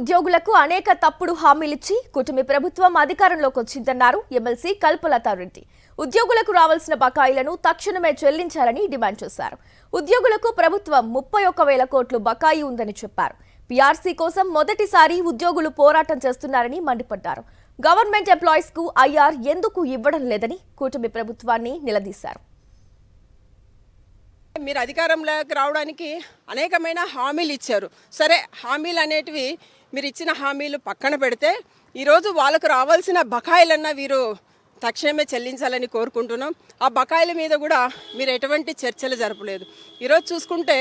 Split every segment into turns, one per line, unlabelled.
ఉద్యోగులకు అనేక తప్పుడు హామీలిచ్చి కూటమి ప్రభుత్వం అధికారంలోకి వచ్చిందన్నారు ఎమ్మెల్సీ కల్పలతారెడ్డి. ఉద్యోగులకు రావాల్సిన బకాయిలను తక్షణమే చెల్లించాలని డిమాండ్ చేశారు. ఉద్యోగులకు ప్రభుత్వం 31,000 కోట్లు బకాయి ఉందని చెప్పారు. పీఆర్సీ కోసం మొదటిసారి ఉద్యోగులు పోరాటం చేస్తున్నారని మండిపడ్డారు. గవర్నమెంట్ ఎంప్లాయీస్ కు ఐఆర్ ఎందుకు ఇవ్వడం లేదని కూటమి ప్రభుత్వాన్ని నిలదీశారు.
మీరు అధికారంలోకి రావడానికి అనేకమైన హామీలు ఇచ్చారు. సరే, హామీలు అనేటివి మీరు ఇచ్చిన హామీలు పక్కన పెడితే ఈరోజు వాళ్ళకు రావాల్సిన బకాయిలన్నా వీరు తక్షణమే చెల్లించాలని కోరుకుంటున్నాం. ఆ బకాయిల మీద కూడా మీరు ఎటువంటి చర్చలు జరపలేదు. ఈరోజు చూసుకుంటే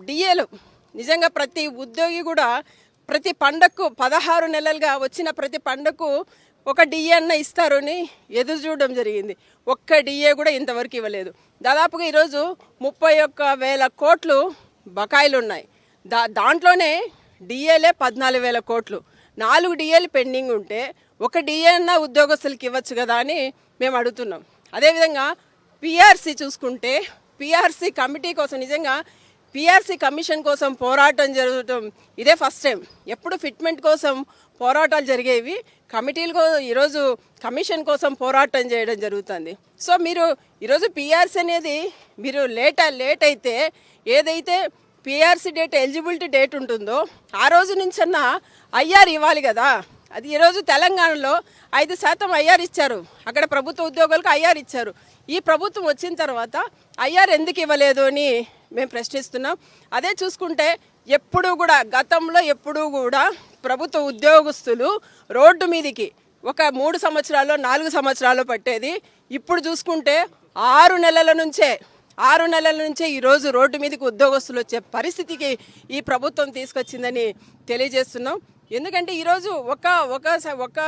డిఏలు నిజంగా ప్రతి ఉద్యోగి కూడా ప్రతి పండగకు 16 నెలలుగా వచ్చిన ప్రతి పండగకు ఒక డిఏ అన్న ఇస్తారని ఎదురు చూడడం జరిగింది. ఒక్క డిఏ కూడా ఇంతవరకు ఇవ్వలేదు. దాదాపుగా ఈరోజు 31,000 కోట్లు బకాయిలు ఉన్నాయి. దాంట్లోనే డిఏలే 14,000 కోట్లు. 4 డిఏలు పెండింగ్ ఉంటే ఒక డిఏ అన్న ఉద్యోగస్తులకి ఇవ్వచ్చు కదా అని మేము అడుగుతున్నాం. అదేవిధంగా పీఆర్సీ చూసుకుంటే పీఆర్సీ కమిటీ కోసం నిజంగా పీఆర్సీ కమిషన్ కోసం పోరాటం జరగటం ఇదే ఫస్ట్ టైం. ఎప్పుడు ఫిట్మెంట్ కోసం పోరాటాలు జరిగేవి, కమిటీలు ఈరోజు కమిషన్ కోసం పోరాటం చేయడం జరుగుతుంది. సో మీరు ఈరోజు పీఆర్సీ అనేది మీరు లేట్ అయితే ఏదైతే పీఆర్సీ డేట్ ఎలిజిబిలిటీ డేట్ ఉంటుందో ఆ రోజు నుంచన్నా ఐఆర్ ఇవ్వాలి కదా. అది ఈరోజు తెలంగాణలో 5% ఐఆర్ ఇచ్చారు. అక్కడ ప్రభుత్వ ఉద్యోగులకు ఐఆర్ ఇచ్చారు. ఈ ప్రభుత్వం వచ్చిన తర్వాత ఐఆర్ ఎందుకు ఇవ్వలేదు అని మేము ప్రశ్నిస్తున్నాం. అదే చూసుకుంటే గతంలో ఎప్పుడూ కూడా ప్రభుత్వ ఉద్యోగస్తులు రోడ్డు మీదికి ఒక 3 సంవత్సరాలు 4 సంవత్సరాలు పట్టేది. ఇప్పుడు చూసుకుంటే 6 నెలల నుంచే ఈరోజు రోడ్డు మీదకి ఉద్యోగస్తులు వచ్చే పరిస్థితికి ఈ ప్రభుత్వం తీసుకొచ్చిందని తెలియజేస్తున్నాం. ఎందుకంటే ఈరోజు ఒక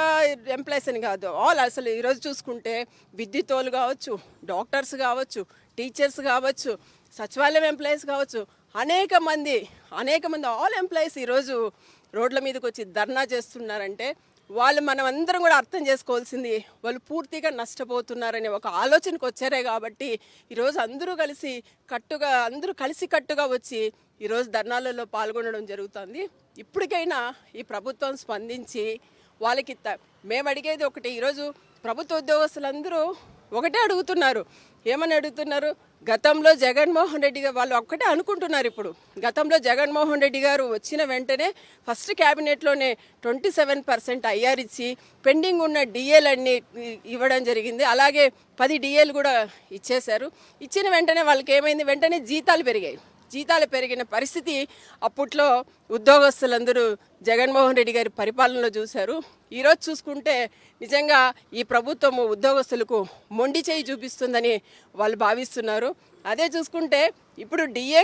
ఎంప్లాయీస్ అని కాదు, అసలు ఈరోజు చూసుకుంటే విద్యుతోలు కావచ్చు, డాక్టర్స్ కావచ్చు, టీచర్స్ కావచ్చు, సచివాలయం ఎంప్లాయీస్ కావచ్చు, అనేక మంది ఆల్ ఎంప్లాయీస్ ఈరోజు రోడ్ల మీదకి వచ్చి ధర్నా చేస్తున్నారంటే మనం అందరం కూడా అర్థం చేసుకోవాల్సింది వాళ్ళు పూర్తిగా నష్టపోతున్నారనే ఒక ఆలోచనకు వచ్చారే. కాబట్టి ఈరోజు అందరూ కలిసికట్టుగా వచ్చి ఈరోజు ధర్నాలలో పాల్గొనడం జరుగుతుంది. ఇప్పటికైనా ఈ ప్రభుత్వం స్పందించి వాళ్ళకి మేము అడిగేది ఒకటి. ఈరోజు ప్రభుత్వ ఉద్యోగస్తులందరూ ఒకటే అడుగుతున్నారు. ఏమని అడుగుతున్నారు? గతంలో జగన్మోహన్ రెడ్డి గారు వాళ్ళు ఒక్కటే అనుకుంటున్నారు. ఇప్పుడు గతంలో జగన్మోహన్ రెడ్డి గారు వచ్చిన వెంటనే ఫస్ట్ క్యాబినెట్లోనే 27% ఐఆర్ ఇచ్చి పెండింగ్ ఉన్న డిఏలన్నీ ఇవ్వడం జరిగింది. అలాగే 10 డిఏలు కూడా ఇచ్చేశారు. ఇచ్చిన వెంటనే వాళ్ళకి ఏమైంది? వెంటనే జీతాలు పెరిగిన పరిస్థితి అప్పట్లో ఉద్యోగస్తులందరూ జగన్మోహన్ రెడ్డి గారి పరిపాలనలో చూశారు. ఈరోజు చూసుకుంటే నిజంగా ఈ ప్రభుత్వం ఉద్యోగస్తులకు మొండి చేయి చూపిస్తుందని వాళ్ళు భావిస్తున్నారు. అదే చూసుకుంటే ఇప్పుడు డిఏ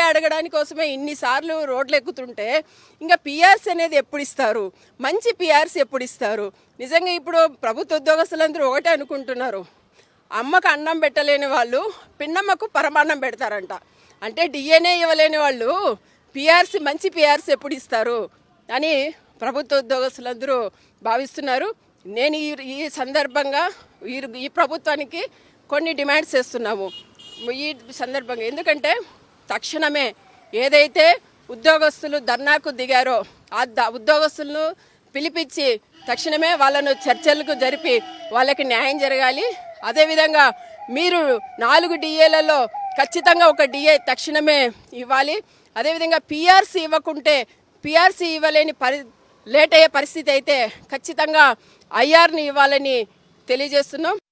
అడగడానికి కోసమే ఇన్నిసార్లు రోడ్లు ఎక్కుతుంటే ఇంకా పీఆర్సీ అనేది ఎప్పుడు ఇస్తారు? మంచి పీఆర్సీ ఎప్పుడు ఇస్తారు? నిజంగా ఇప్పుడు ప్రభుత్వ ఉద్యోగస్తులందరూ ఒకటే అనుకుంటున్నారు. అమ్మకు అన్నం పెట్టలేని వాళ్ళు పిన్నమ్మకు పరమాన్నం పెడతారంట. అంటే డిఏనే ఇవ్వలేని వాళ్ళు మంచి పీఆర్సీ ఎప్పుడు ఇస్తారు అని ప్రభుత్వ ఉద్యోగస్తులందరూ భావిస్తున్నారు. నేను ఈ సందర్భంగా ఈ ప్రభుత్వానికి కొన్ని డిమాండ్స్ చేస్తున్నాము ఈ సందర్భంగా. ఎందుకంటే తక్షణమే ఏదైతే ఉద్యోగస్తులు ధర్నాకు దిగారో ఆ ఉద్యోగస్తులను పిలిపించి తక్షణమే వాళ్ళను చర్చలకు జరిపి వాళ్ళకి న్యాయం జరగాలి. అదేవిధంగా మీరు 4 డిఏలలో ఖచ్చితంగా ఒక డిఏ తక్షణమే ఇవ్వాలి. అదేవిధంగా పీఆర్సీ ఇవ్వలేని లేట్ అయ్యే పరిస్థితి అయితే ఖచ్చితంగా ఐఆర్ని ఇవ్వాలని తెలియజేస్తున్నాం.